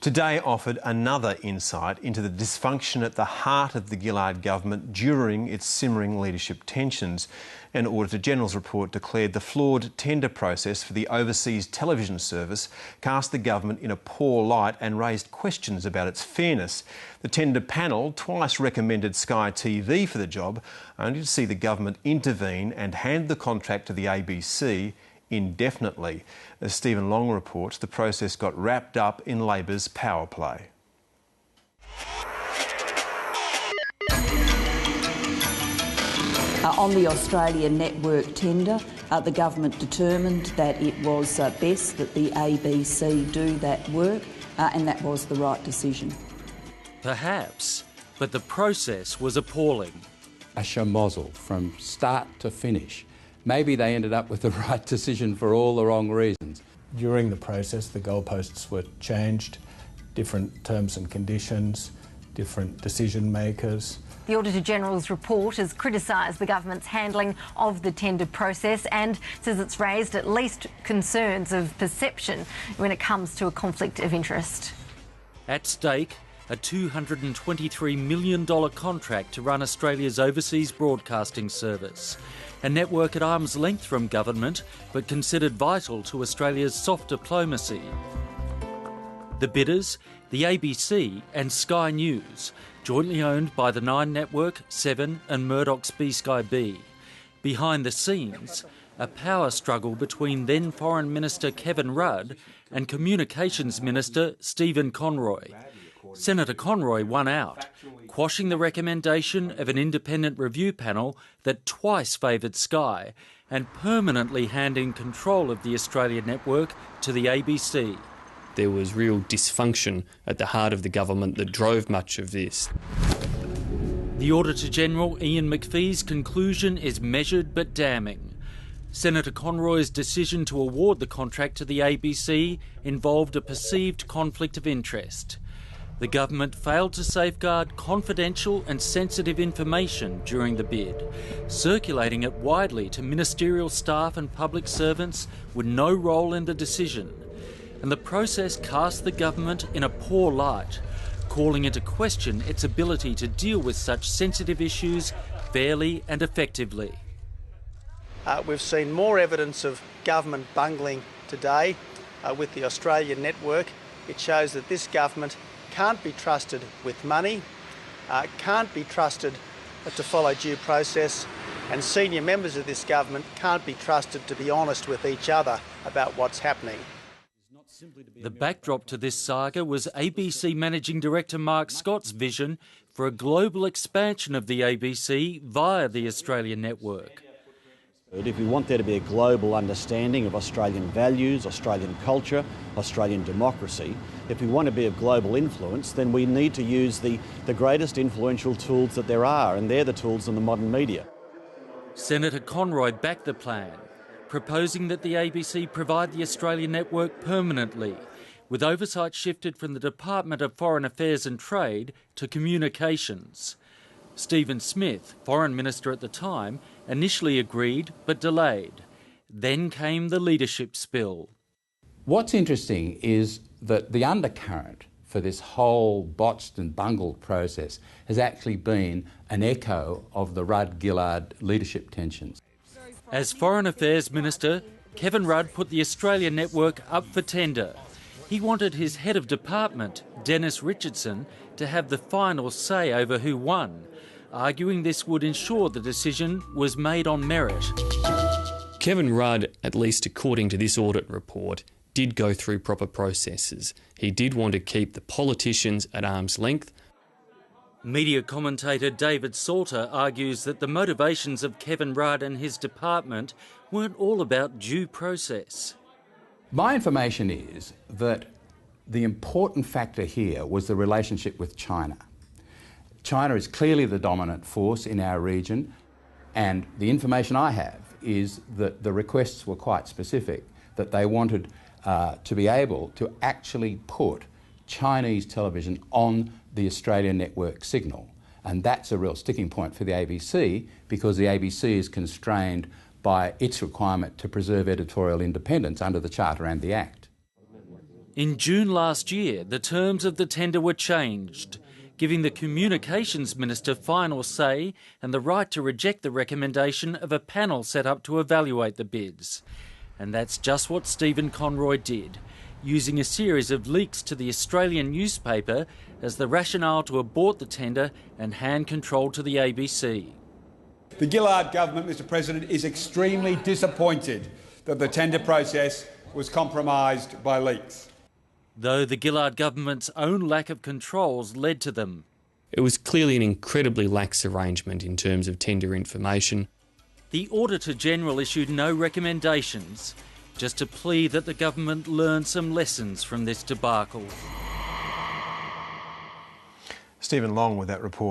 Today offered another insight into the dysfunction at the heart of the Gillard government during its simmering leadership tensions. An Auditor General's report declared the flawed tender process for the overseas television service cast the government in a poor light and raised questions about its fairness. The tender panel twice recommended Sky TV for the job, only to see the government intervene and hand the contract to the ABC indefinitely. As Stephen Long reports, the process got wrapped up in Labor's power play. On the Australian network tender, the government determined that it was best that the ABC do that work, and that was the right decision. Perhaps, but the process was appalling. A schmozzle from start to finish. Maybe they ended up with the right decision for all the wrong reasons. During the process, the goalposts were changed, different terms and conditions, different decision makers. The Auditor General's report has criticised the government's handling of the tender process and says it's raised at least concerns of perception when it comes to a conflict of interest. At stake, a $223 million contract to run Australia's overseas broadcasting service, a network at arm's length from government but considered vital to Australia's soft diplomacy. The bidders, the ABC and Sky News, jointly owned by the Nine Network, Seven and Murdoch's B-Sky B. Behind the scenes, a power struggle between then Foreign Minister Kevin Rudd and Communications Minister Stephen Conroy. Senator Conroy won out, quashing the recommendation of an independent review panel that twice favoured Sky and permanently handing control of the Australian network to the ABC. There was real dysfunction at the heart of the government that drove much of this. The Auditor General Ian McPhee's conclusion is measured but damning. Senator Conroy's decision to award the contract to the ABC involved a perceived conflict of interest. The government failed to safeguard confidential and sensitive information during the bid, circulating it widely to ministerial staff and public servants with no role in the decision. And the process cast the government in a poor light, calling into question its ability to deal with such sensitive issues fairly and effectively. We've seen more evidence of government bungling today with the Australian network. It shows that this government can't be trusted with money, can't be trusted to follow due process, and senior members of this government can't be trusted to be honest with each other about what's happening. The backdrop to this saga was ABC Managing Director Mark Scott's vision for a global expansion of the ABC via the Australian network. If we want there to be a global understanding of Australian values, Australian culture, Australian democracy, if we want to be of global influence, then we need to use the greatest influential tools that there are, and they're the tools in the modern media. Senator Conroy backed the plan, proposing that the ABC provide the Australian network permanently, with oversight shifted from the Department of Foreign Affairs and Trade to Communications. Stephen Smith, Foreign Minister at the time, initially agreed but delayed. Then came the leadership spill. What's interesting is that the undercurrent for this whole botched and bungled process has actually been an echo of the Rudd-Gillard leadership tensions. As Foreign Affairs Minister, Kevin Rudd put the Australian network up for tender. He wanted his head of department, Dennis Richardson, to have the final say over who won, arguing this would ensure the decision was made on merit. Kevin Rudd, at least according to this audit report, did go through proper processes. He did want to keep the politicians at arm's length. Media commentator David Salter argues that the motivations of Kevin Rudd and his department weren't all about due process. My information is that the important factor here was the relationship with China. China is clearly the dominant force in our region, and the information I have is that the requests were quite specific, that they wanted to be able to actually put Chinese television on the Australian network signal. And that's a real sticking point for the ABC, because the ABC is constrained by its requirement to preserve editorial independence under the Charter and the Act. In June last year, the terms of the tender were changed, giving the Communications Minister final say and the right to reject the recommendation of a panel set up to evaluate the bids. And that's just what Stephen Conroy did, using a series of leaks to the Australian newspaper as the rationale to abort the tender and hand control to the ABC. The Gillard government, Mr President, is extremely disappointed that the tender process was compromised by leaks. Though the Gillard government's own lack of controls led to them. It was clearly an incredibly lax arrangement in terms of tender information. The Auditor General issued no recommendations, just a plea that the government learn some lessons from this debacle. Stephen Long with that report.